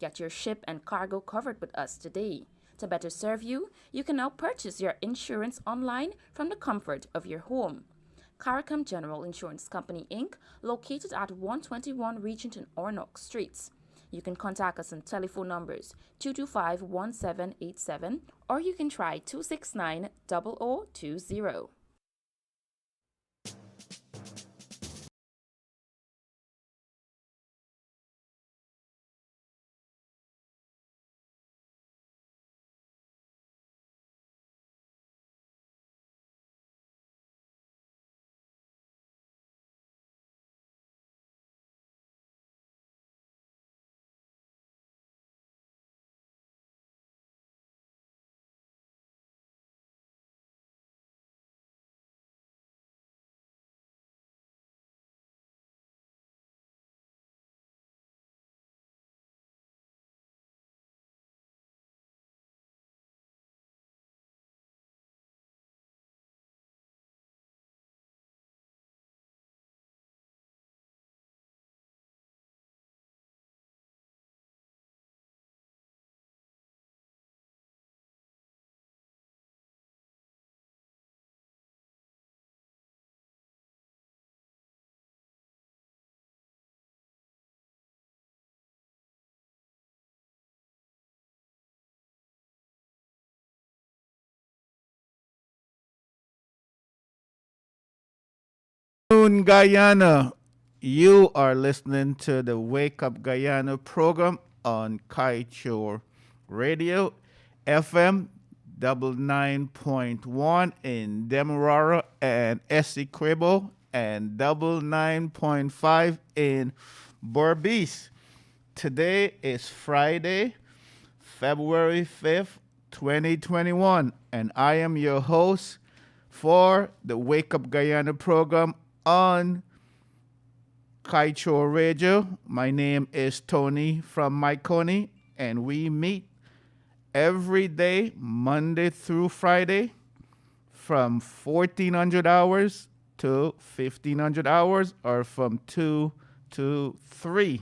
Get your ship and cargo covered with us today. To better serve you, you can now purchase your insurance online from the comfort of your home. Caricom General Insurance Company Inc., located at 121 Regenton Ornock Streets. You can contact us on telephone numbers 225-1787 or you can try 269-0020. Guyana. You are listening to the Wake Up Guyana program on Kaieteur Radio, FM 99.1 in Demerara and Essequibo, and 99.5 in Berbice. Today is Friday, February 5th, 2021, and I am your host for the Wake Up Guyana program on Kaieteur Radio. My name is Tony from Mahaicony, and we meet every day, Monday through Friday, from 1400 hours to 1500 hours, or from 2 to 3.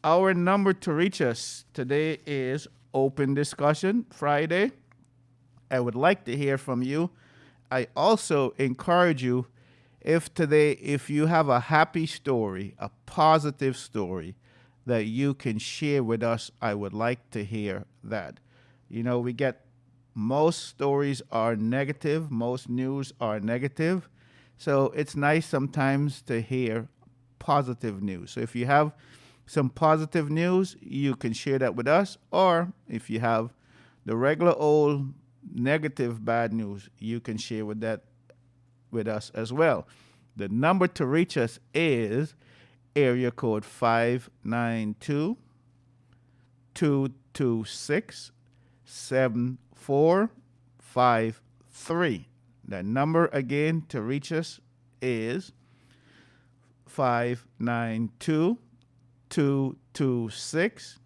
Our number to reach us today is Open Discussion Friday. I would like to hear from you. I also encourage you, if you have a happy story, a positive story that you can share with us, I would like to hear that. We get most stories are negative, most news are negative. So it's nice sometimes to hear positive news. So if you have some positive news, you can share that with us. Or if you have the regular old negative bad news, you can share with us as well. The number to reach us is area code 592 226 7453. That number again to reach us is 592 226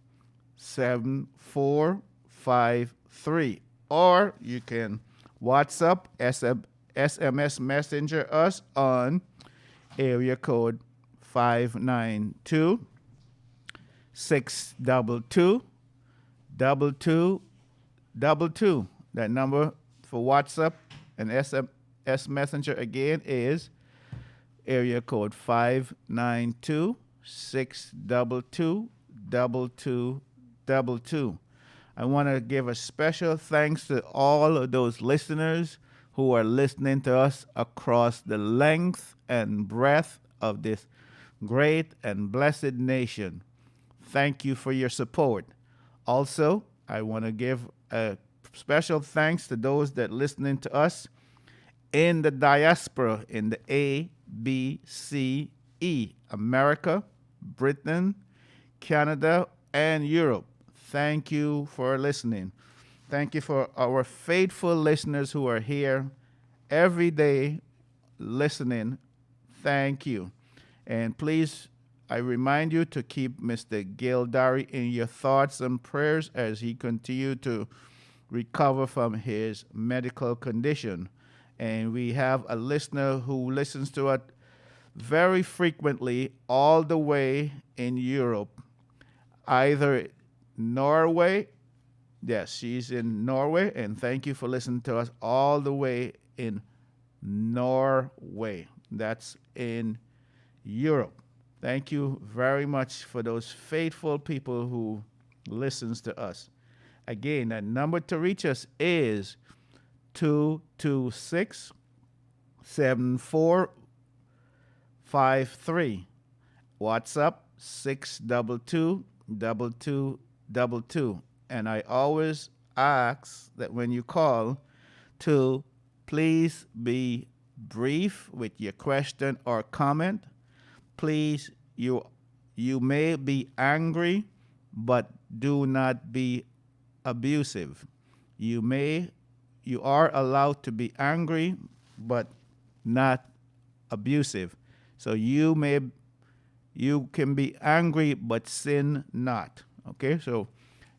7453. Or you can WhatsApp, SMS Messenger us on area code 592 622 2222. That number for WhatsApp and SMS Messenger again is area code 592 622 2222. I want to give a special thanks to all of those listeners who are listening to us across the length and breadth of this great and blessed nation. Thank you for your support. Also, I want to give a special thanks to those that listening to us in the diaspora, in the ABCE, America, Britain, Canada, and Europe. Thank you for listening. Thank you for our faithful listeners who are here every day listening. Thank you. And please, I remind you to keep Mr. Gail Dari in your thoughts and prayers as he continues to recover from his medical condition. And we have a listener who listens to it very frequently all the way in Europe. either Norway. Yes, she's in Norway, and thank you for listening to us all the way in Norway. That's in Europe. Thank you very much for those faithful people who listens to us. Again, that number to reach us is 226 7453. WhatsApp 622 and I always ask that when you call to please be brief with your question or comment. Please, you may be angry, but do not be abusive. You are allowed to be angry, but not abusive. So you can be angry, but sin not. Okay, so,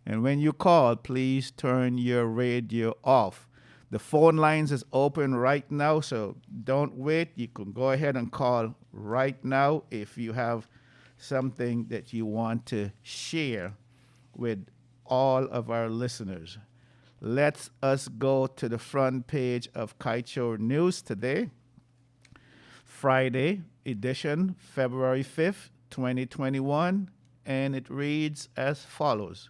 and when you call, please turn your radio off. The phone lines is open right now, so don't wait. You can go ahead and call right now if you have something that you want to share with all of our listeners. Let us go to the front page of Kaieteur News today, Friday edition, February 5th, 2021, and it reads as follows.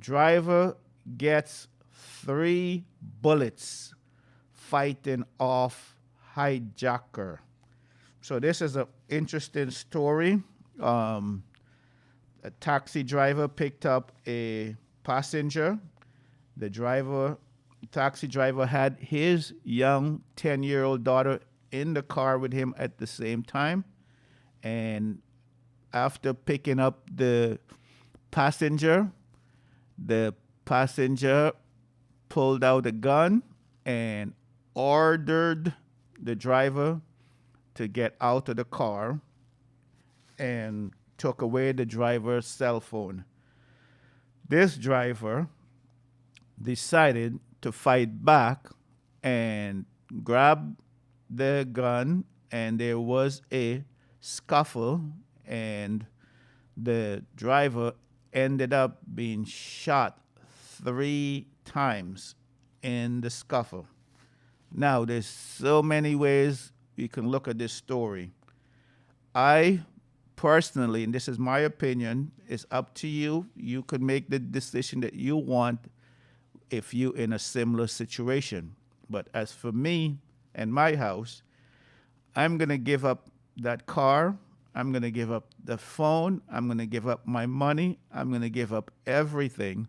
Driver gets 3 bullets fighting off hijacker. So this is an interesting story. A taxi driver picked up a passenger. Taxi driver had his young 10-year-old daughter in the car with him at the same time. And after picking up the passenger pulled out a gun and ordered the driver to get out of the car and took away the driver's cell phone. This driver decided to fight back and grab the gun, and there was a scuffle, and the driver ended up being shot 3 times in the scuffle. Now, there's so many ways you can look at this story. I personally, and this is my opinion, it's up to you. You can make the decision that you want if you're in a similar situation. But as for me and my house, I'm going to give up that car. I'm going to give up the phone. I'm going to give up my money. I'm going to give up everything.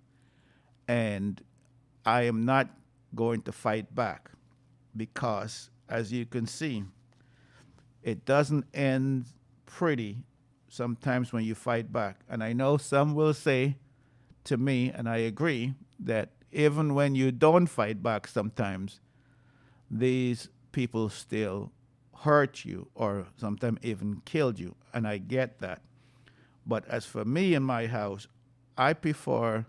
And I am not going to fight back because, as you can see, it doesn't end pretty sometimes when you fight back. And I know some will say to me, and I agree, that even when you don't fight back sometimes, these people still hurt you or sometimes even killed you. And I get that. But as for me in my house, I prefer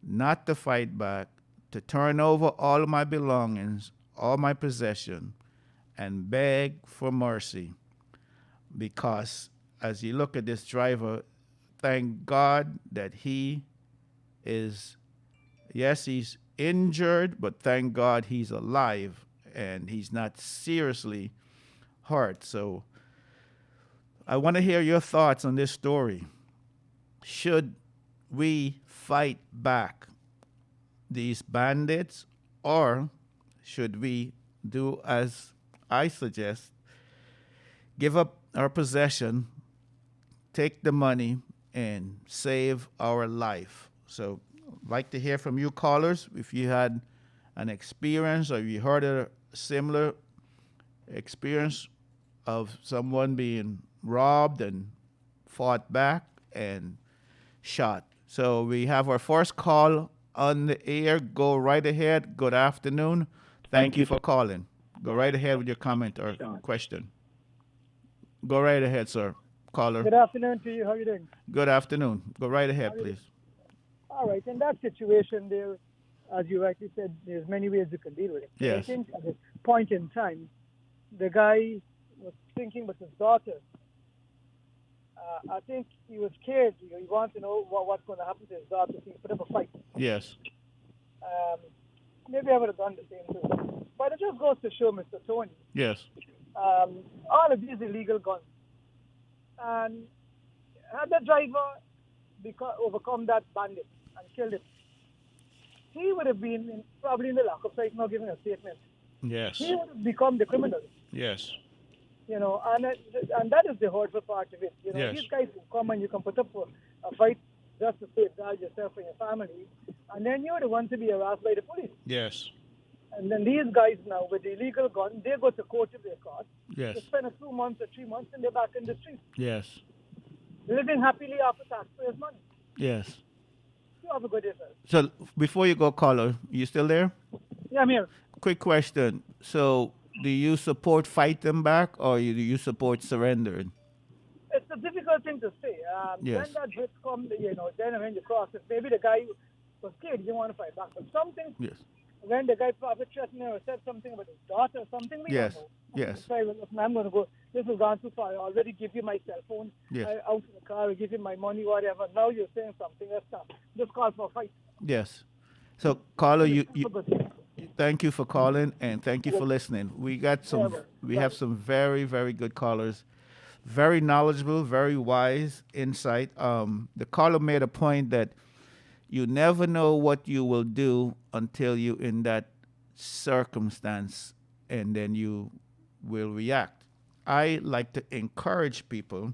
not to fight back, to turn over all of my belongings, all my possession, and beg for mercy. Because as you look at this driver, thank God that he is, yes, he's injured, but thank God he's alive and he's not seriously hurt. So I want to hear your thoughts on this story. Should we fight back these bandits, or should we do as I suggest, give up our possession, take the money, and save our life? So I'd like to hear from you callers if you had an experience or you heard a similar experience of someone being robbed and fought back and shot. So we have our first call on the air. Go right ahead. Good afternoon. Thank you for calling. Go right ahead with your comment or question. Go right ahead, sir. Caller. Good afternoon to you. How are you doing? Good afternoon. Go right ahead, please. All right. In that situation, there, as you rightly said, there's many ways you can deal with it. Yes. I think at this point in time, the guy was thinking with his daughter, I think he was scared. He wanted to know what's going to happen to his daughter. So he put up a fight. Yes. Um, maybe I would have done the same too. But it just goes to show, Mr. Tony, Yes. all of these illegal guns. And had the driver overcome that bandit and killed him, he would have been probably in the lockup right now giving a statement. Yes. He would have become the criminal. Yes. And that is the hurtful part of it. Yes. These guys will come and you can put up a fight just to safeguard yourself and your family, and then you're the one to be harassed by the police. Yes. And then these guys now with the illegal gun, they go to court if they're caught. Yes. They spend 2 months or 3 months and they're back in the street, Yes. living happily off the taxpayers' money. Yes. You have a good day, sir. So before you go, caller, you still there? Yeah, I'm here. Quick question. So do you support fight them back, or do you support surrendering? It's a difficult thing to say. Yes. When that hit come, then when you cross it, maybe the guy was scared, he didn't want to fight back. But something, Yes. when the guy probably threatened him or said something about his daughter or something, we Yes. don't know. Yes. Say, well, look, man, I'm going to go. This has gone too far. I already give you my cell phone. Yes. Out in the car. I give you my money, whatever. Now you're saying something. Let's stop. Just call for a fight. Yes. So caller, you But thank you for calling and thank you for listening. We have some very, very good callers, very knowledgeable, very wise insight. The caller made a point that you never know what you will do until you're in that circumstance, and then you will react. I like to encourage people.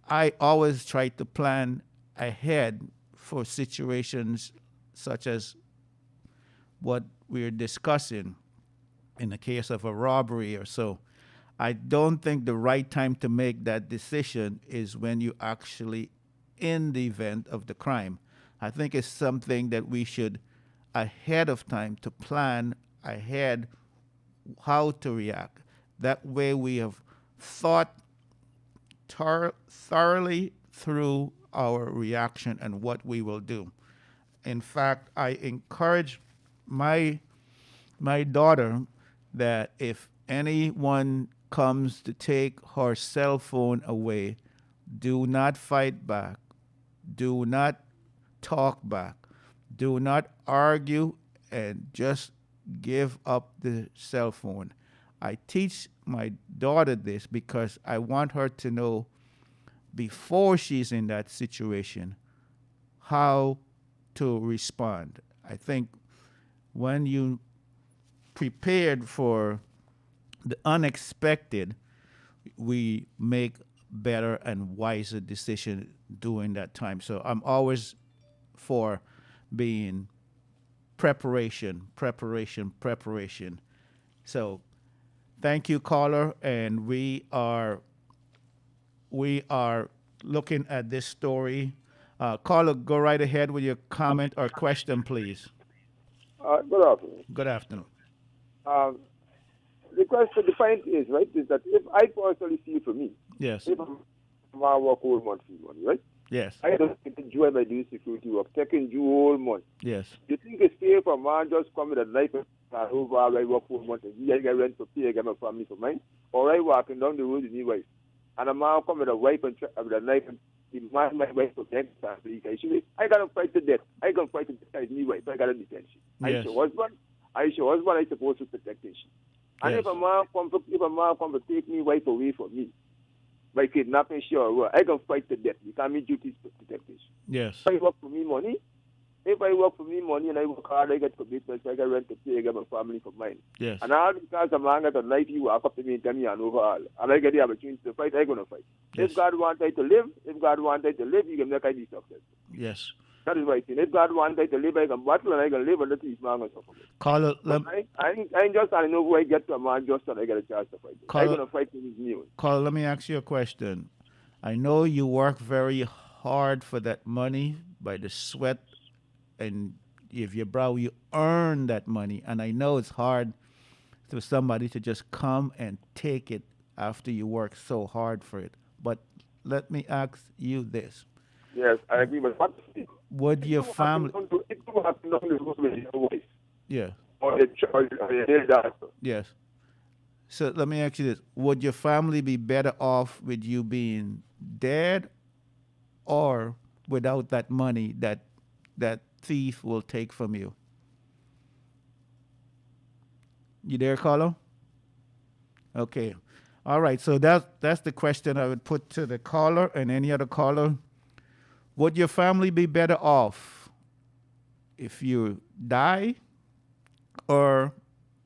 I always try to plan ahead for situations such as what we're discussing in the case of a robbery or so. I don't think the right time to make that decision is when you actually in the event of the crime. I think it's something that we should ahead of time to plan ahead how to react. That way we have thought thoroughly through our reaction and what we will do. In fact, I encourage my daughter that if anyone comes to take her cell phone away, do not fight back. Do not talk back. Do not argue and just give up the cell phone. I teach my daughter this because I want her to know before she's in that situation how to respond. I think when you prepared for the unexpected, we make better and wiser decisions during that time. So I'm always for being preparation. So thank you, caller, and we are looking at this story. Caller, go right ahead with your comment or question, please. Good afternoon. Good afternoon. The point is, right, is that if I personally see for me, Yes. if I work whole month for money, right? Yes. I don't enjoy my doing security work, taking you whole month. Yes. You think it's fair for a man just come with a knife and start over, I work whole month and I get rent for pay, I get my family for mine? Or I walking down the road with my wife, and a man come with a wife and with a knife and demand my wife for next time. I gotta fight to death. I gotta fight to death. My wife, I gotta defend she. Yes. I supposed to protect she. And Yes. if a man come to take me wife away from me, by kidnapping she or what, I can fight to death. You can't meet duties to protect she. Yes. If I work for me money, and I work hard, I get commitments, I get rent to pay, I get my family for mine. Yes. And all because a man got a knife, you walk up to me and tell me I'm overall. And I get the opportunity to fight, I'm gonna fight. Yes. If God wants I to live, you can make I be successful. Yes. That is right. If God wants I to live, I can battle and I can live and let his man go suffer. Caller, I just I know who I get to a man just so I get a chance to fight. I'm gonna fight with his new. Caller, let me ask you a question. I know you work very hard for that money by the sweat and if your brow, you earn that money. And I know it's hard for somebody to just come and take it after you work so hard for it. But let me ask you this. Yes, I agree. But what would your family... It don't happen on the road with your wife. Yeah. Or your daughter. Yes. So let me ask you this. Would your family be better off with you being dead or without that money that that thief will take from you. You there, Carlo? Okay. All right. So that's the question I would put to the caller and any other caller. Would your family be better off if you die or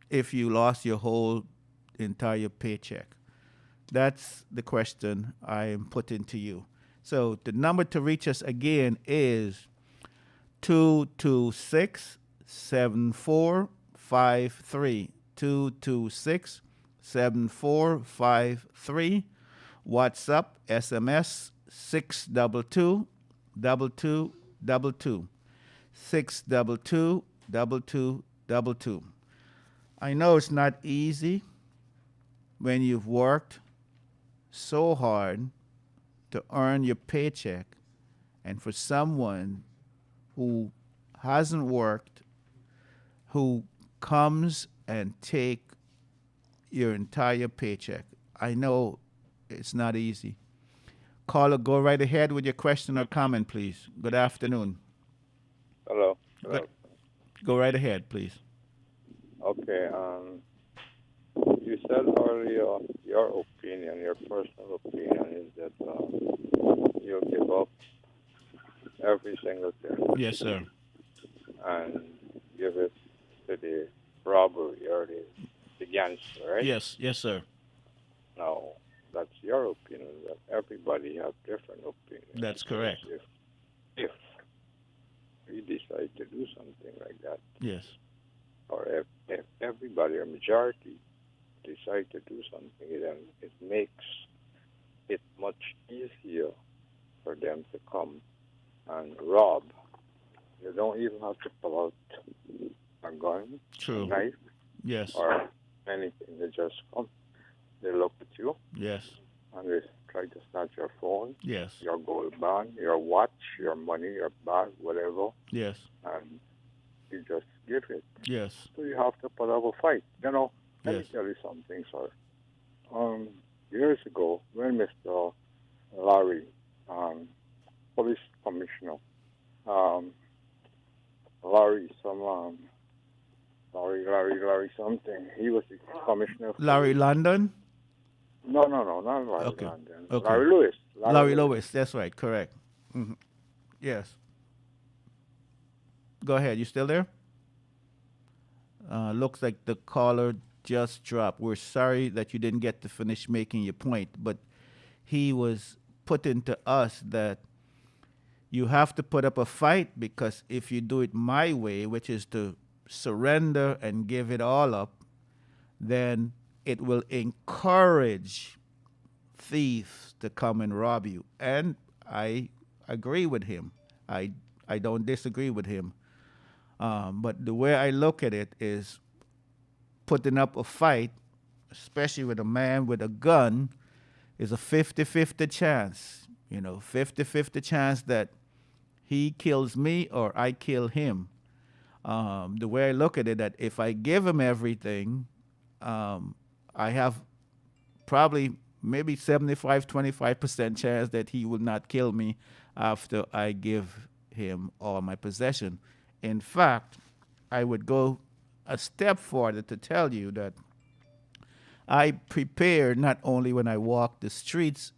if you lost your whole entire paycheck? That's the question I am putting to you. So the number to reach us again is 226-7453. 226-7453. WhatsApp, SMS 622-2222. 622-2222. I know it's not easy when you've worked so hard to earn your paycheck, and for someone who hasn't worked, who comes and take your entire paycheck. I know it's not easy. Caller, go right ahead with your question or comment, please. Good afternoon. Hello. Hello. Go right ahead, please. Okay. You said earlier your opinion, your personal opinion is that you give up every single thing Yes, sir. and give it to the robbery or the gangster, right? Yes, sir. Now, that's your opinion. That everybody has different opinions. That's correct. If we decide to do something like that, Yes. or if everybody or majority decide to do something, then it makes it much easier for them to come and rob. You don't even have to pull out a gun, True. a knife, Yes. or anything. They just come. They look at you Yes. and they try to snatch your phone, Yes. your gold band, your watch, your money, your bag, whatever, Yes. and you just give it. Yes. So you have to put up a fight. Let me Yes. tell you something, sir. Years ago, when Mr. Larry, police commissioner, Larry something, he was the commissioner. Larry London? No, not Larry Okay. London. Okay. Larry Lewis. Larry Lewis. That's right. Correct. Hmm. Yes. Go ahead. You still there? Looks like the caller just dropped. We're sorry that you didn't get to finish making your point, but he was putting to us that you have to put up a fight because if you do it my way, which is to surrender and give it all up, then it will encourage thieves to come and rob you. And I agree with him. I don't disagree with him. But the way I look at it is putting up a fight, especially with a man with a gun, is a 50-50 chance. 50-50 chance that he kills me or I kill him. The way I look at it, that if I give him everything, I have probably maybe 75-25% chance that he will not kill me after I give him all my possession. In fact, I would go a step further to tell you that I prepare not only when I walk the streets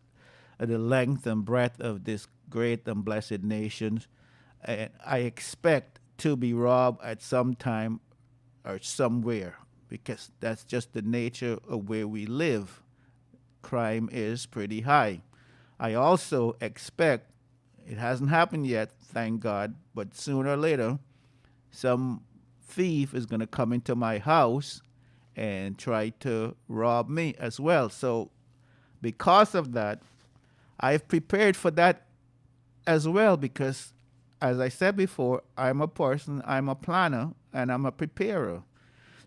the length and breadth of this great and blessed nation, and I expect to be robbed at some time or somewhere because that's just the nature of where we live. Crime is pretty high. I also expect, it hasn't happened yet, thank God, but sooner or later, some thief is going to come into my house and try to rob me as well. So because of that, I've prepared for that as well because, as I said before, I'm a person, I'm a planner, and I'm a preparer.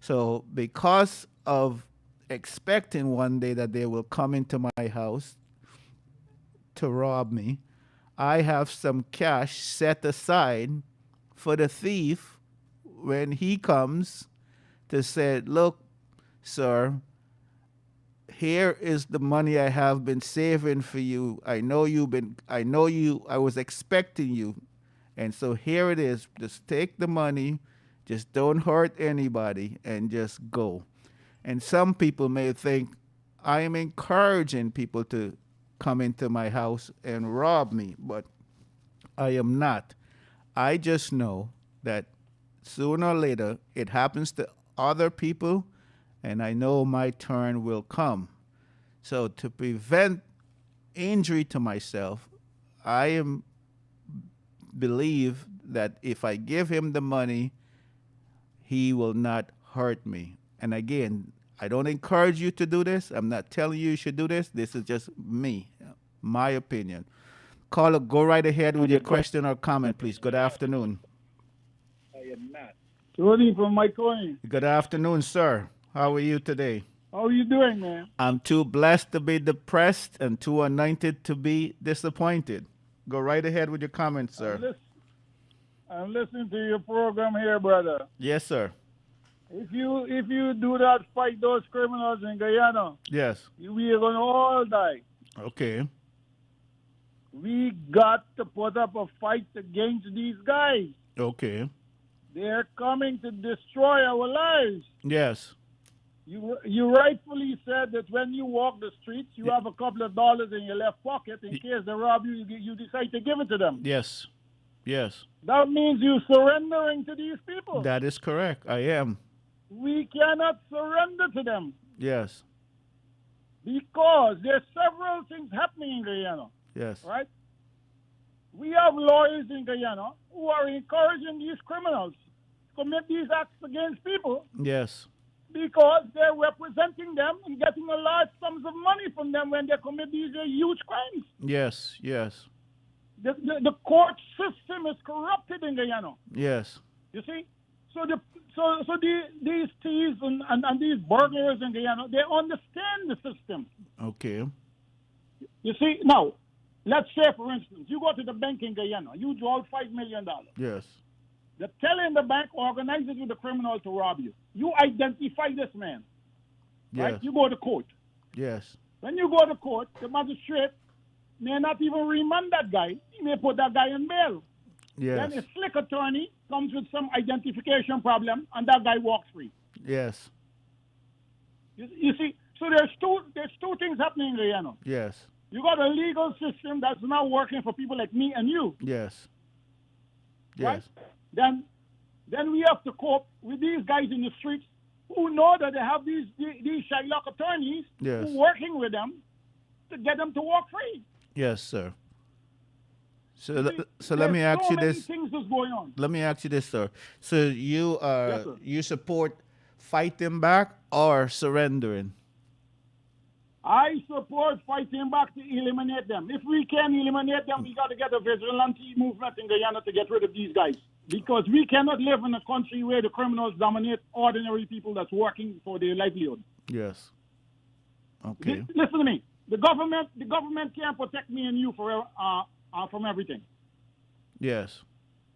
So because of expecting one day that they will come into my house to rob me, I have some cash set aside for the thief when he comes to say, look, sir, here is the money I have been saving for you. I was expecting you. And so here it is. Just take the money, just don't hurt anybody, and just go. And some people may think I am encouraging people to come into my house and rob me, but I am not. I just know that sooner or later it happens to other people, and I know my turn will come. So to prevent injury to myself, I am believe that if I give him the money, he will not hurt me. And again, I don't encourage you to do this. I'm not telling you you should do this. This is just me, my opinion. Caller, go right ahead with your question or comment, please. Good afternoon. Tony from Mahaicony. Good afternoon, sir. How are you today? How are you doing, man? I'm too blessed to be depressed and too anointed to be disappointed. Go right ahead with your comments, sir. I'm listening to your program here, brother. Yes, sir. If you do not fight those criminals in Guyana, Yes. we are going to all die. Okay. We got to put up a fight against these guys. Okay. They're coming to destroy our lives. Yes. You rightfully said that when you walk the streets, you have a couple of dollars in your left pocket in case they rob you. You decide to give it to them. Yes. Yes. That means you're surrendering to these people. That is correct. I am. We cannot surrender to them Yes. because there's several things happening in Guyana. Yes. Right? We have lawyers in Guyana who are encouraging these criminals to commit these acts against people Yes. because they're representing them and getting a large sums of money from them when they commit these huge crimes. Yes. Yes. The court system is corrupted in Guyana. Yes. You see? These thieves and these burglars in Guyana, they understand the system. Okay. You see? Now, let's say, for instance, you go to the bank in Guyana, you draw $5 million. Yes. The teller in the bank organizes with the criminal to rob you. You identify this man. Yes. Right? You go to court. Yes. When you go to court, the magistrate may not even remand that guy. He may put that guy in bail. Yes. Then a slick attorney comes with some identification problem, and that guy walks free. Yes. You see, so there's two things happening in Guyana. Yes. You got a legal system that's now working for people like me and you. Yes. Right? Yes. Then we have to cope with these guys in the streets who know that they have these Shylock attorneys Yes. who are working with them to get them to walk free. Yes, sir. So See, let me there's ask so you many this. things that's going on. Let me ask you this, sir. So you Yes, sir. you support fighting back or surrendering? I support fighting back to eliminate them. If we can eliminate them, we got to get a vigilante movement in Guyana to get rid of these guys. Because we cannot live in a country where the criminals dominate ordinary people that's working for their livelihood. Yes. Okay. Listen to me. The government can't protect me and you from everything. Yes.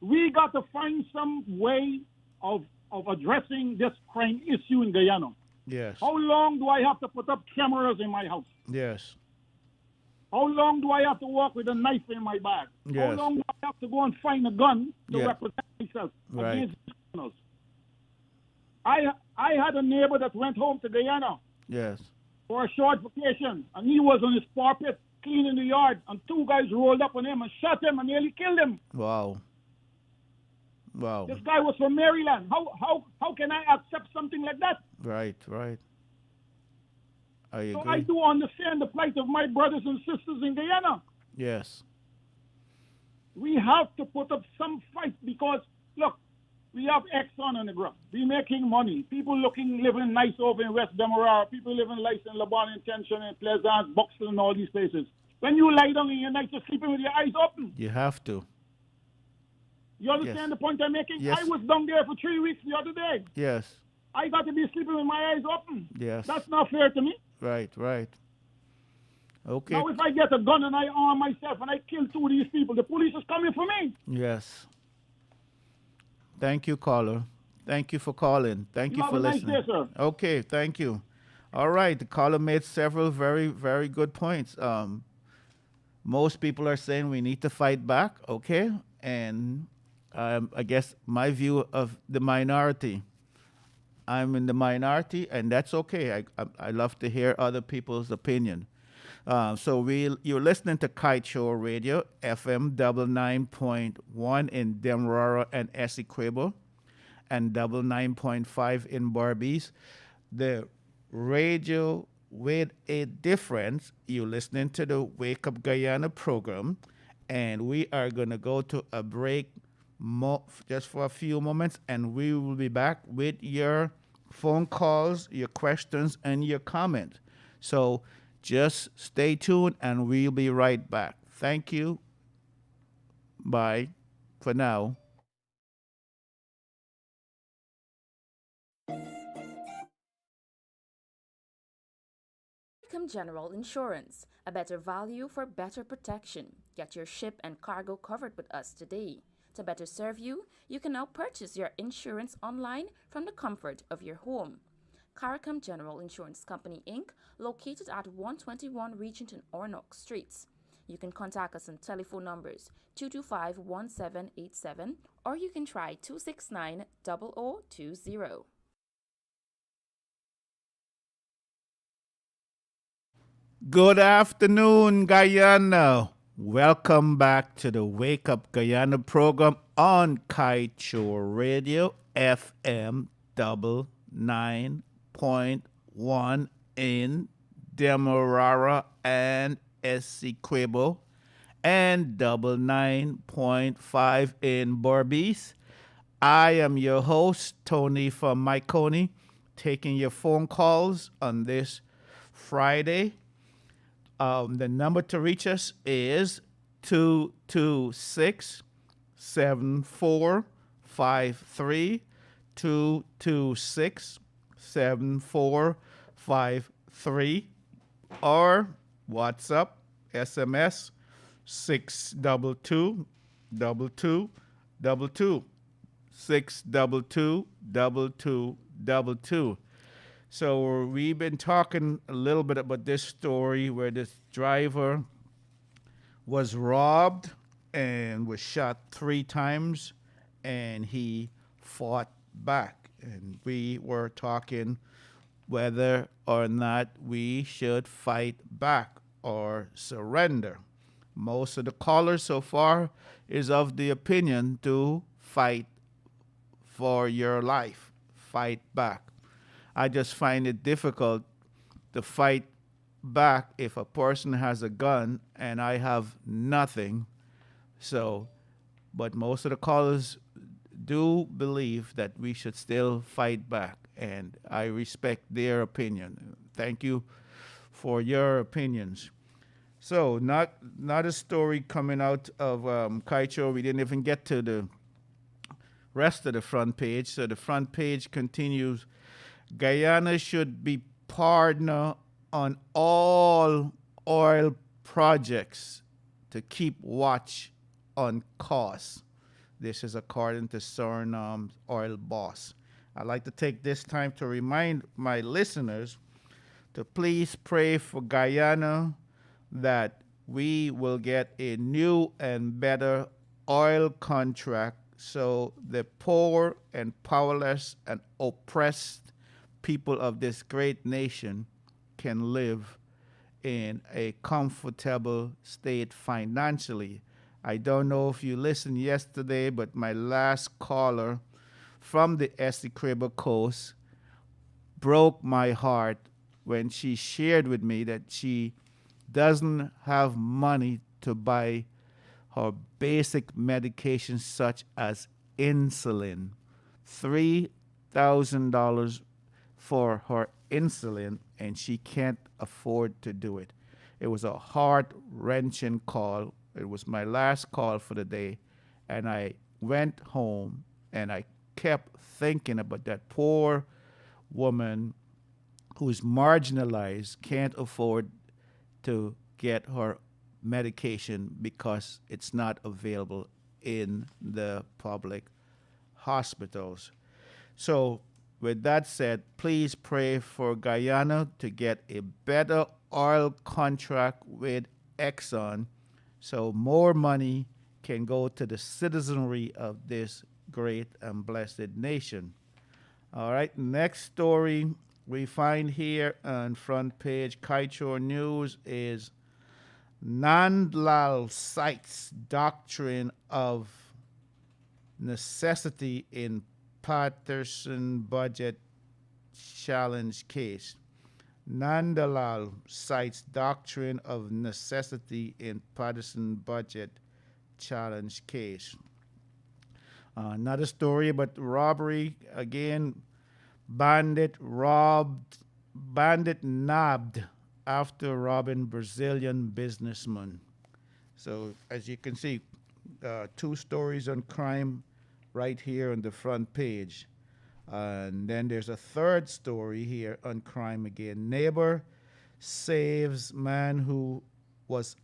We got to find some way of addressing this crime issue in Guyana. Yes. How long do I have to put up cameras in my house? Yes. How long do I have to walk with a knife in my bag? Yes. How long do I have to go and find a gun to Yeah. represent myself Right. against these criminals? I had a neighbor that went home to Guyana Yes. for a short vacation, and he was on his carpet cleaning the yard, and two guys rolled up on him and shot him and nearly killed him. Wow. Wow. This guy was from Maryland. How can I accept something like that? Right. Right. I So agree. I do understand the plight of my brothers and sisters in Guyana. Yes. We have to put up some fight because, look, we have Exxon on the ground. We're making money. People living nice over in West Demerara. People living nice in Lebanon, Tension, and Pleasant, Buxton, and all these places. When you lie down in your night, you're sleeping with your eyes open. You have to. You understand Yes. the point I'm making? Yes. I was down there for 3 weeks the other day. Yes. I got to be sleeping with my eyes open. Yes. That's not fair to me. Right. Right. Okay. Now, if I get a gun and I arm myself and I kill two of these people, the police is coming for me. Yes. Thank you, caller. Thank you for calling. Thank you have for a nice listening. day, sir. Okay, thank you. All right, the caller made several very, very good points. Most people are saying we need to fight back, okay? And I guess my view of the minority, I'm in the minority, and that's okay. I love to hear other people's opinion. You're listening to Kaieteur Radio, FM 99.1 in Demerara and Essequibo, and 99.5 in Barbies. The radio with a difference. You're listening to the Wake Up Guyana program, and we are going to go to a break just for a few moments, and we will be back with your phone calls, your questions, and your comments. So just stay tuned, and we'll be right back. Thank you. Bye for now. Mahaicony General Insurance, a better value for better protection. Get your ship and cargo covered with us today. To better serve you, you can now purchase your insurance online from the comfort of your home. Kaieteur General Insurance Company Inc., located at 121 Regent and Ornock Streets. You can contact us on telephone numbers 225-1787 or you can try 269-0020. Good afternoon, Guyana. Welcome back to the Wake Up Guyana program on Kaieteur Radio, FM 99.1 in Demerara and Essequibo, and 99.5 in Barbies. I am your host, Tony from Mahaicony, taking your phone calls on this Friday. The number to reach us is 226 7453. 226 7453. Or WhatsApp, SMS 622 2222. 622 2222. So we've been talking a little bit about this story where this driver was robbed and was shot 3 times, and he fought back. And we were talking whether or not we should fight back or surrender. Most of the callers so far is of the opinion to fight for your life, fight back. I just find it difficult to fight back if a person has a gun and I have nothing. So, but most of the callers do believe that we should still fight back, and I respect their opinion. Thank you for your opinions. So, not a story coming out of Kaieteur. We didn't even get to the rest of the front page. So the front page continues. Guyana should be partner on all oil projects to keep watch on costs. This is according to Suriname oil boss. I'd like to take this time to remind my listeners to please pray for Guyana that we will get a new and better oil contract so the poor and powerless and oppressed people of this great nation can live in a comfortable state financially. I don't know if you listened yesterday, but my last caller from the Essequibo coast broke my heart when she shared with me that she doesn't have money to buy her basic medications such as insulin. $3,000 for her insulin, and she can't afford to do it. It was a heart-wrenching call. It was my last call for the day, and I went home and I kept thinking about that poor woman who's marginalized, can't afford to get her medication because it's not available in the public hospitals. So with that said, please pray for Guyana to get a better oil contract with Exxon so more money can go to the citizenry of this great and blessed nation. All right, next story we find here on front page Kaieteur News is Nandlal cites doctrine of necessity in Patterson budget challenge case. Nandlal cites doctrine of necessity in Patterson budget challenge case. Another story about robbery. Again, bandit nabbed after robbing Brazilian businessman. So as you can see, two stories on crime right here on the front page. And then there's a third story here on crime again. Neighbor saves man who was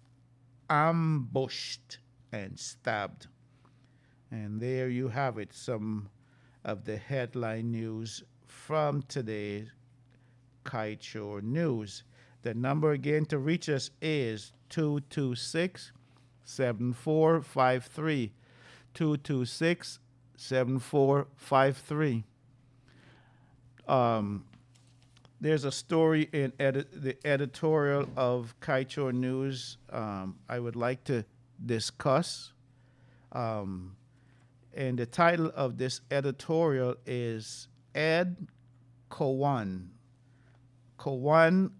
ambushed and stabbed. And there you have it, some of the headline news from today's Kaieteur News. The number again to reach us is 226-7453. 226-7453. There's a story in the editorial of Kaieteur News I would like to discuss. And the title of this editorial is Ed Cowan. Cowan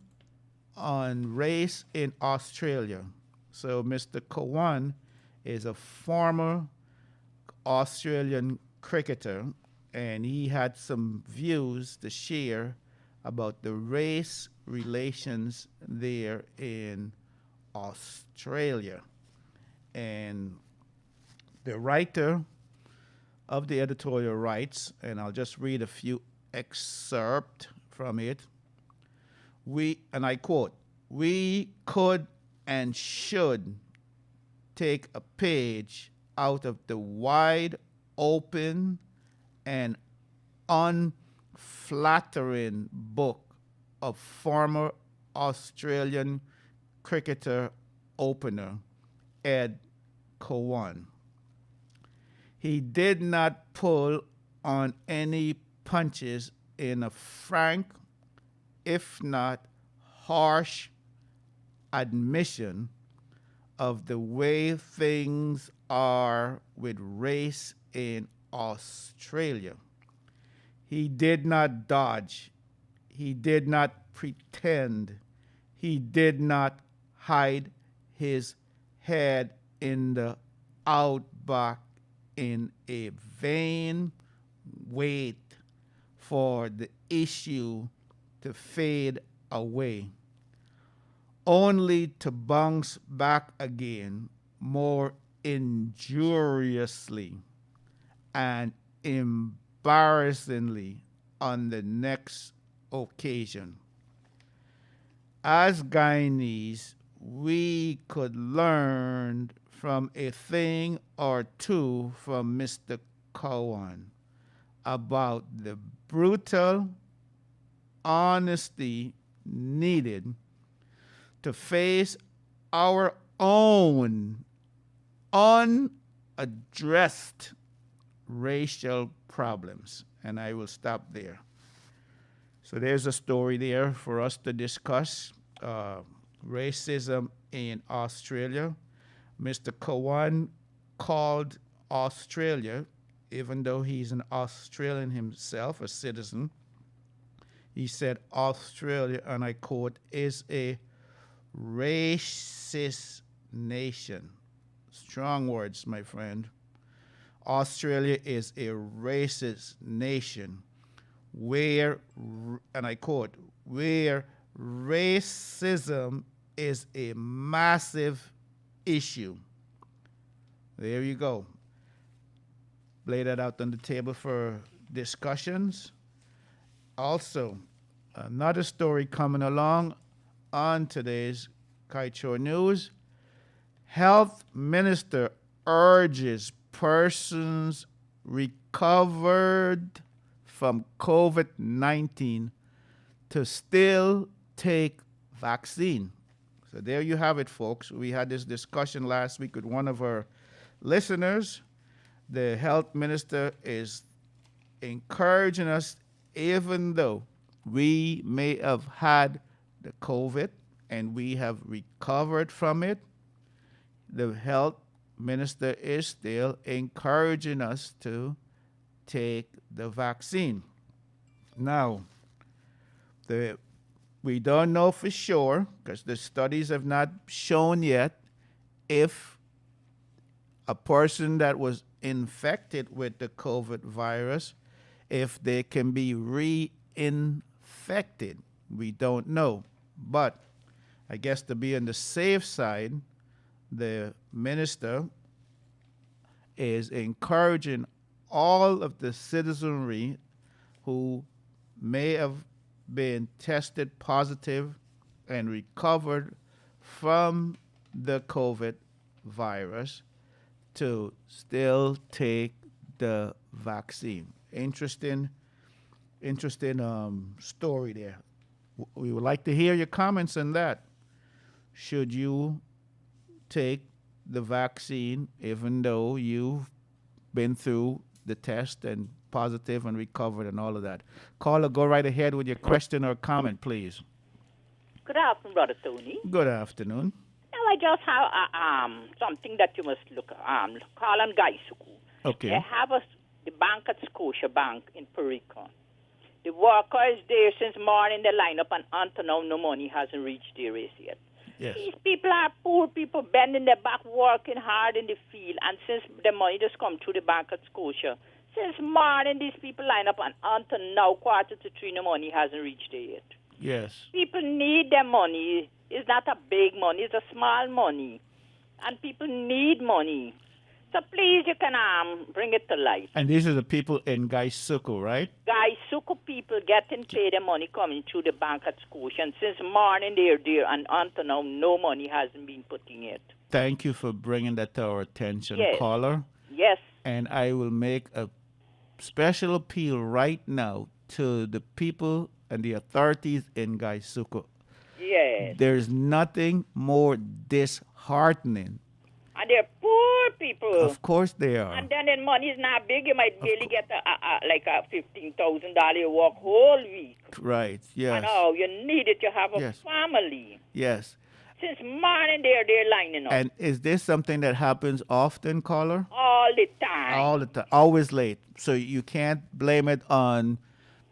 on race in Australia. So Mr. Cowan is a former Australian cricketer, and he had some views to share about the race relations there in Australia. And the writer of the editorial writes, and I'll just read a few excerpts from it. And I quote, "We could and should take a page out of the wide open and unflattering book of former Australian cricketer opener Ed Cowan. He did not pull on any punches in a frank, if not harsh, admission of the way things are with race in Australia. He did not dodge. He did not pretend. He did not hide his head in the outback in a vain wait for the issue to fade away, only to bounce back again more injuriously and embarrassingly on the next occasion. As Guyanese, we could learn from a thing or two from Mr. Cowan about the brutal honesty needed to face our own unaddressed racial problems. And I will stop there. So there's a story there for us to discuss. Racism in Australia. Mr. Cowan called Australia, even though he's an Australian himself, a citizen, he said Australia, and I quote, is a racist nation. Strong words, my friend. Australia is a racist nation where, and I quote, where racism is a massive issue. There you go. Lay that out on the table for discussions. Also, another story coming along on today's Kaieteur News. Health Minister urges persons recovered from COVID-19 to still take vaccine. So there you have it, folks. We had this discussion last week with one of our listeners. The health minister is encouraging us, even though we may have had the COVID and we have recovered from it, the health minister is still encouraging us to take the vaccine. Now, we don't know for sure, because the studies have not shown yet, if a person that was infected with the COVID virus, if they can be reinfected. We don't know. But I guess to be on the safe side, the minister is encouraging all of the citizenry who may have been tested positive and recovered from the COVID virus to still take the vaccine. Interesting story there. We would like to hear your comments on that. Should you take the vaccine even though you've been through the test and positive and recovered and all of that? Caller, go right ahead with your question or comment, please. Good afternoon, Brother Tony. Good afternoon. Now I just have something that you must look call on Gaisuku. Okay. They have the bank at Scotia Bank in Pericon. The worker is there since morning. They line up, and until now, no money hasn't reached their race yet. Yes. These people are poor people bending their back, working hard in the field, and since the money just come through the bank at Scotia, since morning these people line up, and until now, 2:45, no money hasn't reached there yet. Yes. People need their money. It's not a big money. It's a small money. And people need money. So please, you can bring it to light. And these are the people in Gaisuku, right? Gaisuku people getting paid their money coming through the bank at Scotia. And since morning they're there, and until now, no money hasn't been put in yet. Thank you for bringing that to our attention, Yes. caller. Yes. And I will make a special appeal right now to the people and the authorities in Gaisuku. Yes. There's nothing more disheartening. And they're poor people. Of course they are. And then the money is not big. You might barely get like a $15,000 you work whole week. Right, yes. And oh, you need it. You have a Yes. family. Yes. Since morning they're lining up. And is this something that happens often, caller? All the time. All the time. Always late. So you can't blame it on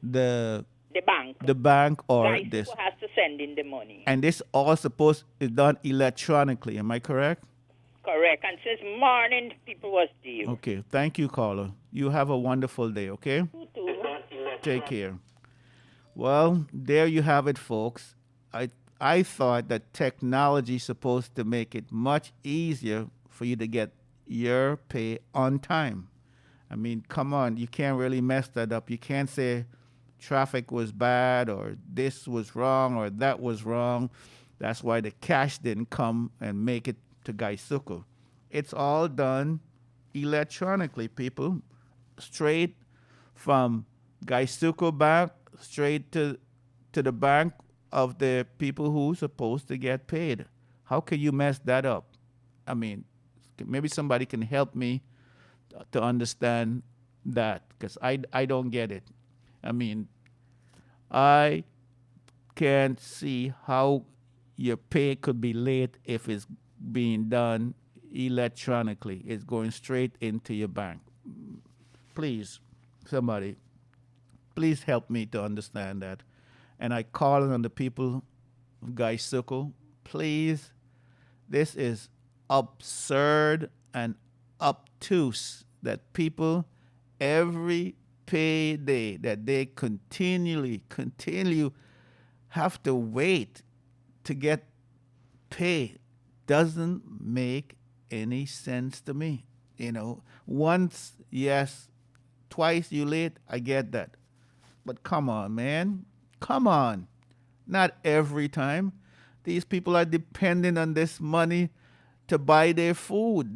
the The bank. or Guys this. who has to send in the money. And this all supposed is done electronically. Am I correct? Correct. And since morning, people was there. Okay. Thank you, caller. You have a wonderful day, okay? You too. Take care. Well, there you have it, folks. I thought that technology is supposed to make it much easier for you to get your pay on time. I mean, come on. You can't really mess that up. You can't say traffic was bad or this was wrong or that was wrong. That's why the cash didn't come and make it to Gaisuku. It's all done electronically, people. Straight from Gaisuku Bank, straight to the bank of the people who supposed to get paid. How can you mess that up? I mean, maybe somebody can help me to understand that, because I don't get it. I mean, I can't see how your pay could be late if it's being done electronically. It's going straight into your bank. Please, somebody, please help me to understand that. And I call on the people of Gaisuku, please, this is absurd and obtuse that people every payday that they continue have to wait to get paid. Doesn't make any sense to me. You know, once, yes, twice you late, I get that. But come on, man. Come on. Not every time. These people are depending on this money to buy their food.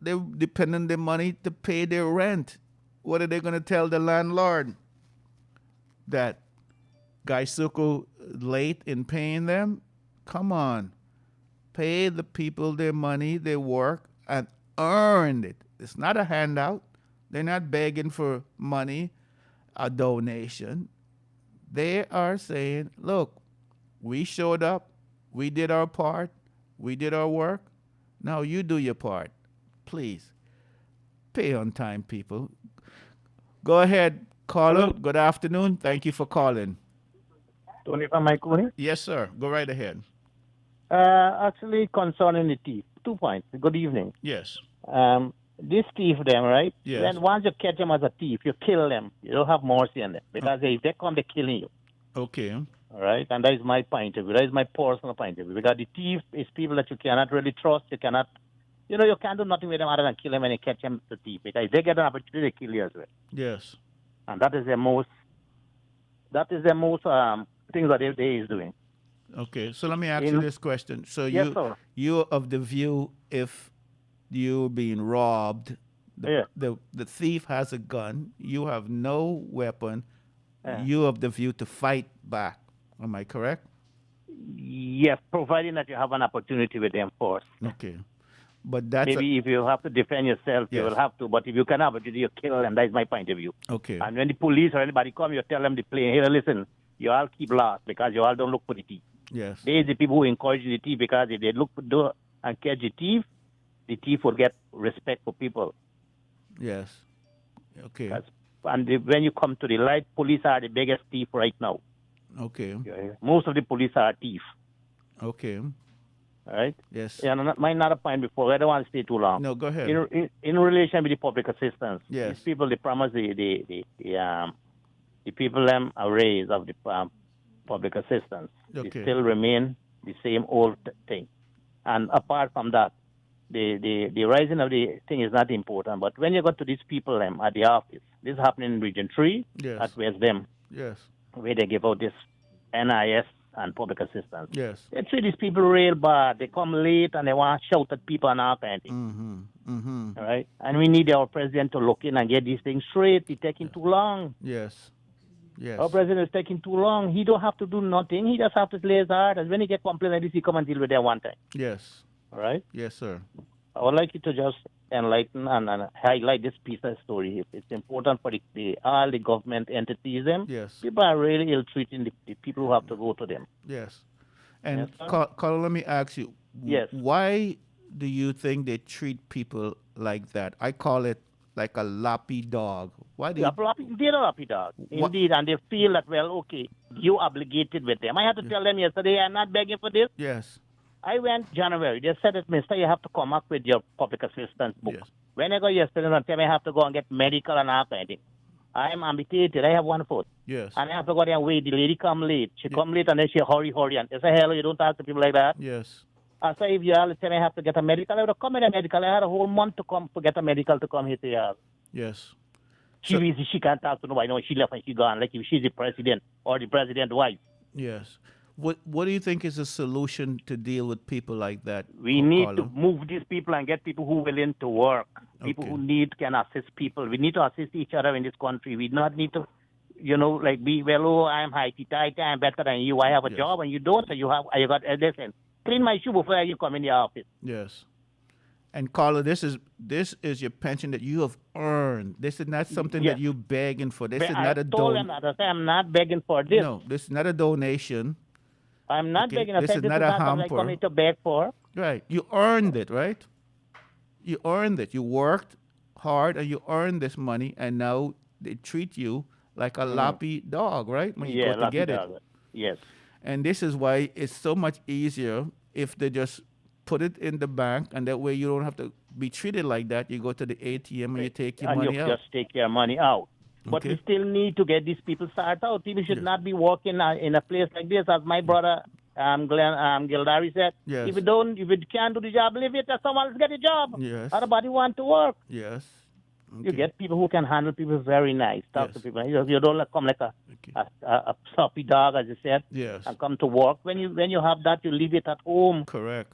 They're depending on their money to pay their rent. What are they going to tell the landlord? that Gaisuku late in paying them, come on. Pay the people their money, their work, and earn it. It's not a handout. They're not begging for money, a donation. They are saying, look, we showed up, we did our part, we did our work. Now you do your part. Please, pay on time, people. Go ahead, caller. Good afternoon. Thank you for calling. Tony from Mahaicony. Yes, sir. Go right ahead. Actually, concerning the thief, 2 points. Good evening. Yes. This thief, them, right? Yes. Then once you catch them as a thief, you kill them. You don't have mercy on them because if they come, they're killing you. Okay. All right, and that is my point of view. That is my personal point of view. Because the thief is people that you cannot really trust. You cannot, you can't do nothing with them other than kill them when you catch them the thief. Because if they get an opportunity, they kill you as well. Yes. And that is the most things that they is doing. Okay. So let me ask you this question. So Yes, sir. you're of the view if you're being robbed, the thief has a gun, you have no weapon, you of the view to fight back. Am I correct? Yes, providing that you have an opportunity with them first. Okay. But that's Maybe if you have to defend yourself, you Yes. will have to. But if you cannot, you kill them. That is my point of view. okay. And when the police or anybody come, you tell them the plane, hey, listen, you all keep lost because you all don't look for the thief. Yes. They the people who encourage the thief because if they look for and catch the thief will get respect for people. Yes. Okay. And when you come to the light, police are the biggest thief right now. Okay. Most of the police are thief. Okay. All right? Yes. Yeah, my another point before. I don't want to stay too long. No, go ahead. In relation with the public assistance, Yes. these people, they promise the people them a raise of the public assistance. Okay. They still remain the same old thing. And apart from that, the rising of the thing is not important. But when you go to these people at the office, this is happening in Region 3 Yes. at West Dem, Yes. where they give out this NIS and public assistance. Yes. They treat these people real bad. They come late and they want to shout at people and all kind of thing. Mm-hmm. Mm-hmm. All right? And we need our president to look in and get these things straight. It's taking too long. Yes. Yes. Our president is taking too long. He don't have to do nothing. He just have to play his hard. And when he get complaints like this, he come and deal with them one time. Yes. All right? Yes, sir. I would like you to just enlighten and highlight this piece of story. It's important for all the government entities. Yes. People are really ill-treating the people who have to go to them. Yes. And Yes, sir. Carl, let me ask you. Yes. Why do you think they treat people like that? I call it like a loppy dog. Why do They're you? a loppy dog. Indeed, and they feel that, well, okay, you obligated with them. I had to tell them yesterday, I'm not begging for this. Yes. I went January. They said, Mister, you have to come up with your public assistance book. Yes. When I go yesterday, they tell me I have to go and get medical and all kind of thing. I am amputated. I have 1 foot. Yes. And I have to go there and wait. The lady come late. She come late and then she hurry. And they say, hell, you don't talk to people like that. Yes. I say, if you all tell me I have to get a medical, I would have come with a medical. I had a whole month to come to get a medical to come here to your house. Yes. She can't talk to nobody. No, she left and she gone. Like if she's the president or the president's wife. Yes. What do you think is a solution to deal with people like that? We need to Carlo? move these people and get people who are willing to work. People Okay. who can assist people. We need to assist each other in this country. We not need to, be, well, oh, I'm high, I'm better than you. I have a Yes. job and you don't. So you got, listen, clean my shoe before you come in the office. Yes. And Carla, this is your pension that you have earned. This is not something Yes. that you're begging for. This is I not a told them that. I said, I'm not begging for this. No, this is not a donation. I'm not Okay, begging. I this said, is this not is a not something I'm hamper. coming to beg for. Right. You earned it, right? You earned it. You worked hard and you earned this money, and now they treat you like a loppy dog, right? When you go to lucky get it. dog. Yes. And this is why it's so much easier if they just put it in the bank, and that way you don't have to be treated like that. You go to the ATM and you take your And money you out. just take your money out. But Okay. we still need to get these people started out. People should Yes. not be working in a place like this, as my brother Gildari said. Yes. If you can't do the job, leave it. Let someone else get a job. Yes. Everybody want to work. Yes. You Okay. get people who can handle people very nice. Talk Yes. to people. You don't come like Okay. a sloppy dog, as you said, Yes. and come to work. When you have that, you leave it at home. Correct.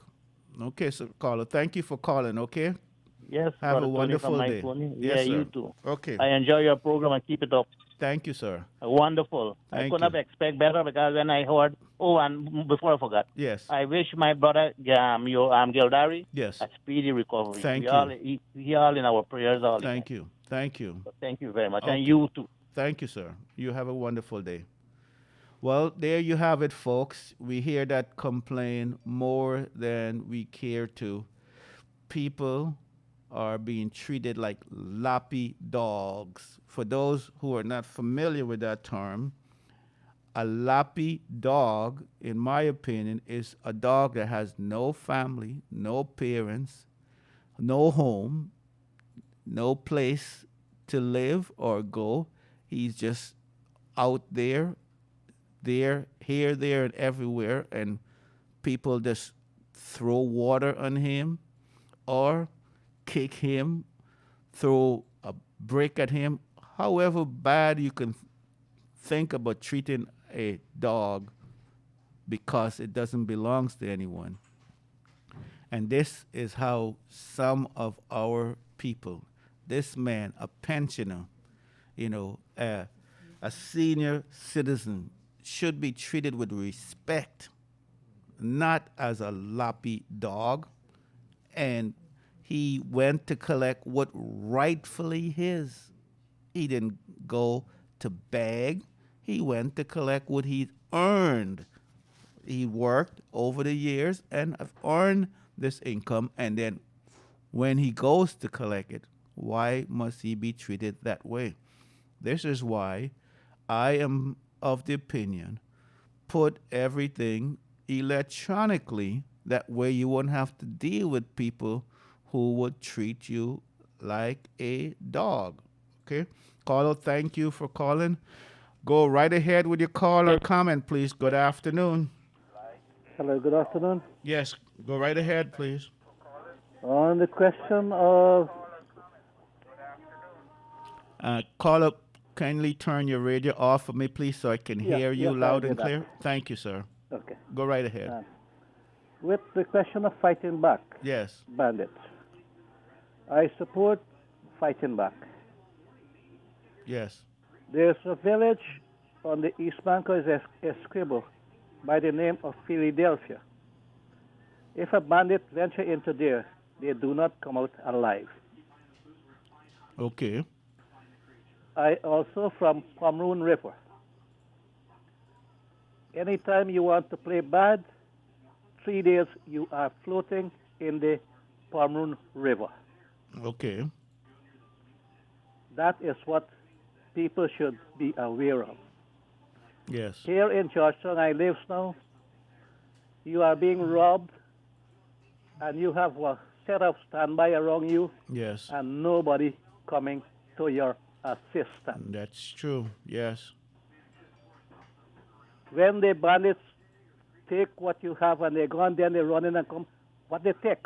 Okay, so Carla, thank you for calling, okay? Yes, Have a Brother Tony from wonderful day. Mahaicony. Yeah, Yes, you sir. too. Okay. I enjoy your program and keep it up. Thank you, sir. Wonderful. I Thank could you. not expect better because when I heard, oh, and before I forgot, Yes. I wish my brother, Gildari, Yes. a speedy recovery. Thank you. We all in our prayers all the time. Thank you. Thank you. So thank you very much. And Okay. you too. Thank you, sir. You have a wonderful day. Well, there you have it, folks. We hear that complain more than we care to. People are being treated like lappy dogs. For those who are not familiar with that term, a lappy dog, in my opinion, is a dog that has no family, no parents, no home, no place to live or go. He's just out there, here, there, and everywhere, and people just throw water on him or kick him, throw a brick at him. However bad you can think about treating a dog because it doesn't belong to anyone. And this is how some of our people, this man, a pensioner, a senior citizen, should be treated with respect, not as a loppy dog. And he went to collect what rightfully his. He didn't go to beg. He went to collect what he earned. He worked over the years and have earned this income. And then when he goes to collect it, why must he be treated that way? This is why I am of the opinion, put everything electronically. That way you won't have to deal with people who would treat you like a dog. Okay? Caller, thank you for calling. Go right ahead with your call or comment, please. Good afternoon. Hello, good afternoon. Yes, go right ahead, please. On the question of Caller, kindly turn your radio off for me, please, so I can hear you yes, loud I'll and do clear. that. Thank you, sir. Okay. Go right ahead. With the question of fighting back, Yes. bandits, I support fighting back. Yes. There's a village on the East Bank of Essequibo by the name of Philadelphia. If a bandit venture into there, they do not come out alive. Okay. I also from Pomeroon River. Anytime you want to play bad, 3 days you are floating in the Pomeroon River. Okay. That is what people should be aware of. Yes. Here in Georgetown, I live now, you are being robbed, and you have a set of standby around you, Yes. and nobody coming to your assistance. That's true. Yes. When the bandits take what you have and they go on, then they run in and come, what they take?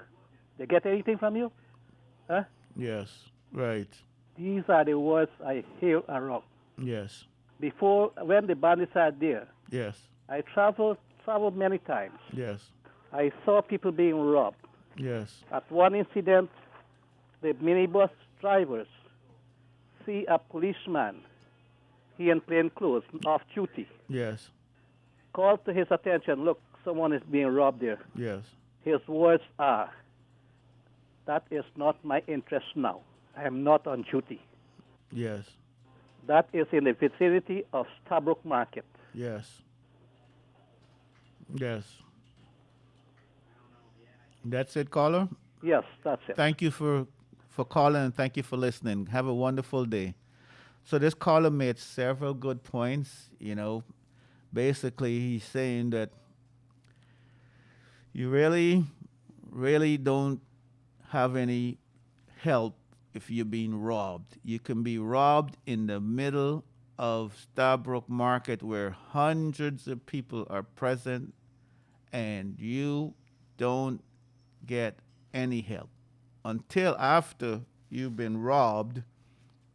They get anything from you? Huh? Yes. Right. These are the words I hear around. Yes. Before, when the bandits are there, Yes. I traveled many times. Yes. I saw people being robbed. Yes. At one incident, the minibus drivers see a policeman, he in plain clothes, off duty, Yes. called to his attention, look, someone is being robbed there. Yes. His words are, that is not my interest now. I am not on duty. Yes. That is in the vicinity of Stabrook Market. Yes. Yes. That's it, caller? Yes, that's it. Thank you for calling and thank you for listening. Have a wonderful day. So this caller made several good points. Basically he's saying that you really, really don't have any help if you're being robbed. You can be robbed in the middle of Stabrook Market where hundreds of people are present and you don't get any help. Until after you've been robbed,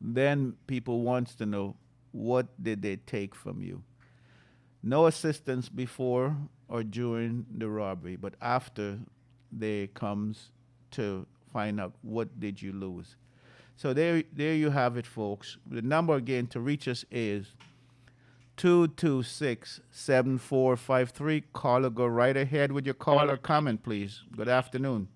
then people wants to know what did they take from you. No assistance before or during the robbery, but after they comes to find out what did you lose. So there you have it, folks. The number again to reach us is 226-7453. Caller, go right ahead with your call or comment, please. Good afternoon.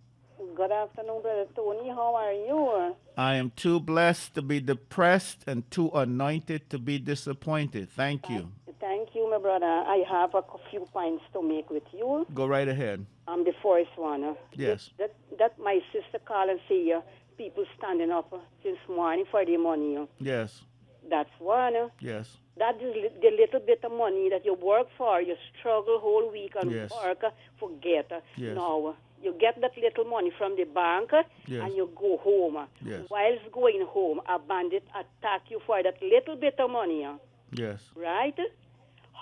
Good afternoon, Brother Tony. How are you? I am too blessed to be depressed and too anointed to be disappointed. Thank you. Thank you, my brother. I have a few points to make with you. Go right ahead. The first one. Yes. That my sister called and say people standing up since morning for their money. Yes. That's one. Yes. That is the little bit of money that you work for. You struggle whole week and Yes. work, forget. Yes. Now, you get that little money from the bank Yes. and you go home. Yes. Whilst going home, a bandit attack you for that little bit of money. Yes. Right?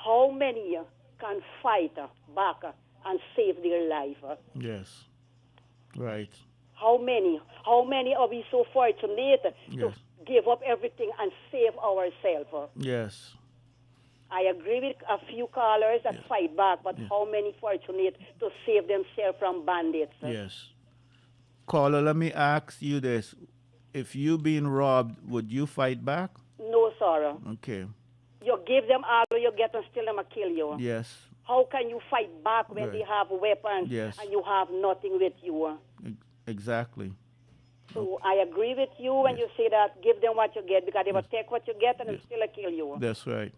How many can fight back and save their life? Yes. Right. How many? How many are we so fortunate to Yes. give up everything and save ourselves? Yes. I agree with a few callers that fight back, but how many fortunate to save themselves from bandits? Yes. Caller, let me ask you this. If you being robbed, would you fight back? No, sir. Okay. You give them all you get and still them kill you. Yes. How can you fight back when Right. they have weapons Yes. and you have nothing with you? Exactly. So I agree with you when you say that give them what you get because they will take what you get and they'll still kill you. That's right.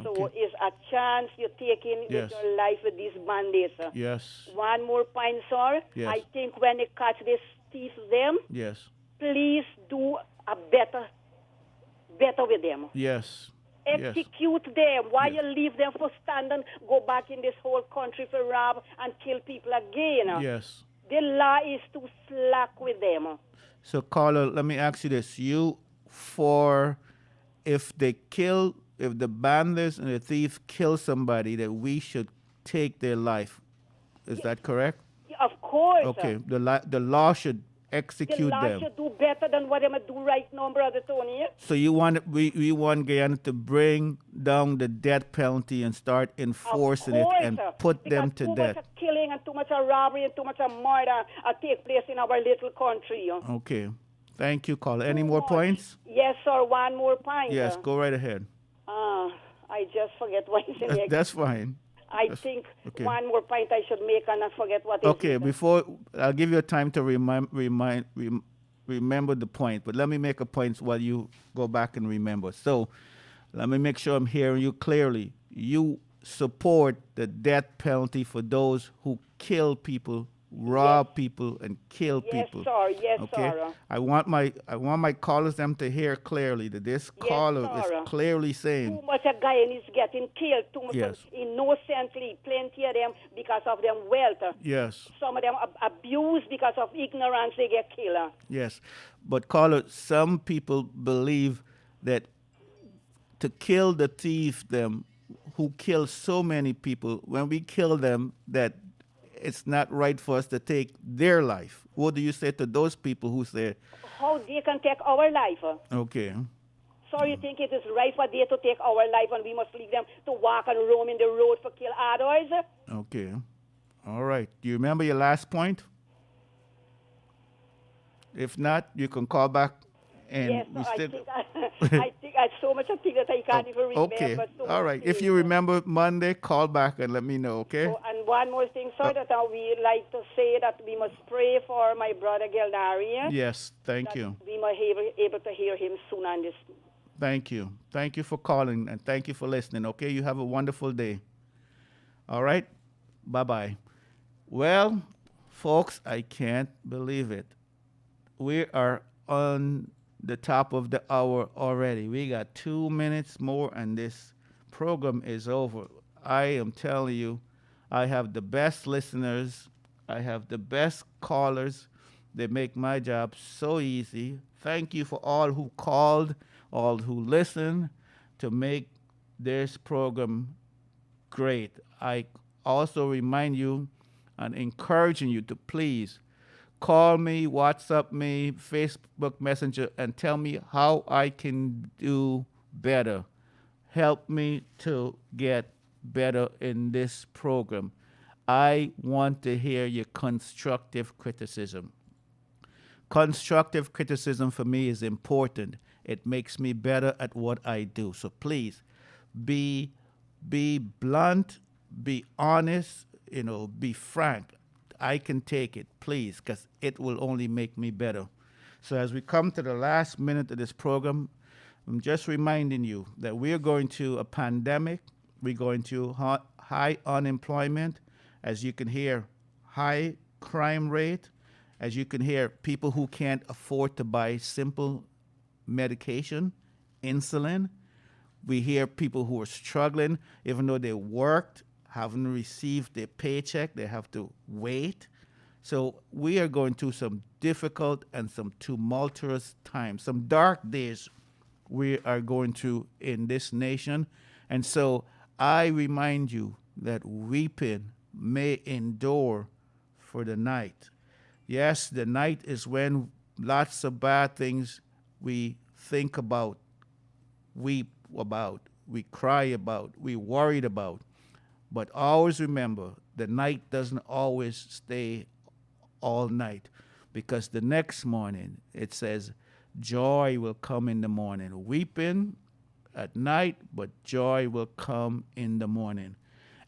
So it's a chance you're taking Yes. with your life with these bandits. Yes. One more point, sir. Yes. I think when they catch these thieves, them, Yes. please do a better with them. Yes. Execute them. Why you leave them for stand and go back in this whole country for rob and kill people again? Yes. The law is too slack with them. So, caller, let me ask you this. If the bandits and the thieves kill somebody, that we should take their life. Is that correct? Of course. Okay. The law should The execute law them. should do better than what they do right now, Brother Tony. So we want Guyana to bring down the death penalty and start enforcing it and put them to too death. much of killing and too much of robbery and too much of murder take place in our little country. Okay. Thank you, caller. Any more points? Yes, sir. One more point. Yes, go right ahead. I just forget what is the next. That's fine. I think one more point I should make and I forget what Okay, it is. before I'll give you a time to remember the point, but let me make a point while you go back and remember. So let me make sure I'm hearing you clearly. You support the death penalty for those who kill people, rob people, and kill people. Sir. Yes, okay? sir. I want my callers them to hear clearly that this caller is clearly saying too much of Guyana is getting killed, too much Yes. innocently, plenty of them because of their wealth. Yes. Some of them abused because of ignorance, they get killed. Yes, but caller, some people believe that to kill the thief, them who kill so many people, when we kill them, that it's not right for us to take their life. What do you say to those people who say, how they can take our life? okay, So you think it is right for they to take our life and we must leave them to walk and roam in the road for kill others? okay, all right. Do you remember your last point? If not, you can call back and yes, we still. I think I so much of things that I can't even remember. Okay, So all right. If you remember Monday, call back and let me know, okay? Oh, and one more thing, sir, that we like to say that we must pray for my brother Gildari. Yes, thank you. We must be able to hear him soon on this. Thank you. Thank you for calling and thank you for listening, okay? You have a wonderful day. All right? Bye-bye. Well, folks, I can't believe it. We are on the top of the hour already. We got 2 minutes more and this program is over. I am telling you, I have the best listeners. I have the best callers. They make my job so easy. Thank you for all who called, all who listened to make this program great. I also remind you and encouraging you to please call me, WhatsApp me, Facebook Messenger, and tell me how I can do better. Help me to get better in this program. I want to hear your constructive criticism. Constructive criticism for me is important. It makes me better at what I do. So please be blunt, be honest, be frank. I can take it, please, because it will only make me better. So as we come to the last minute of this program, I'm just reminding you that we're going to a pandemic. We're going to high unemployment. As you can hear, high crime rate. As you can hear, people who can't afford to buy simple medication, insulin. We hear people who are struggling, even though they worked, haven't received their paycheck, they have to wait. So we are going through some difficult and some tumultuous times, some dark days we are going through in this nation. And so I remind you that weeping may endure for the night. Yes, the night is when lots of bad things we think about, weep about, we cry about, we worried about. But always remember, the night doesn't always stay all night, because the next morning it says joy will come in the morning. Weeping at night, but joy will come in the morning.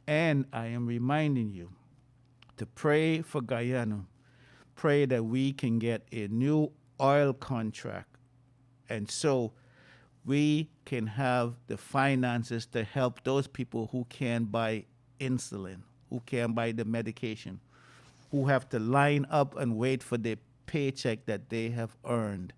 And I am reminding you to pray for Guyana. Pray that we can get a new oil contract, and so we can have the finances to help those people who can buy insulin, who can buy the medication, who have to line up and wait for the paycheck that they have earned.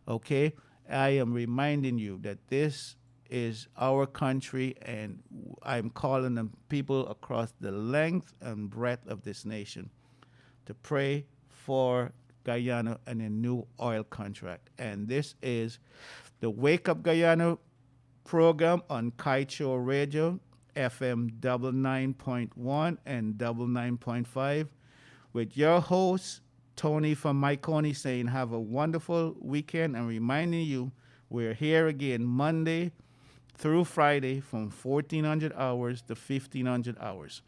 Okay? I am reminding you that this is our country, and I'm calling on people across the length and breadth of this nation to pray for Guyana and a new oil contract. And this is the Wake Up Guyana program on Kaieteur Radio, FM 99.1 and 99.5, with your host, Tony from Mahaicony, saying have a wonderful weekend, and reminding you we're here again Monday through Friday from 1400 hours to 1500 hours.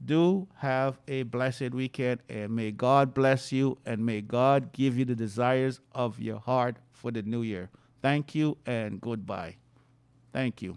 Do have a blessed weekend, and may God bless you, and may God give you the desires of your heart for the new year. Thank you and goodbye. Thank you.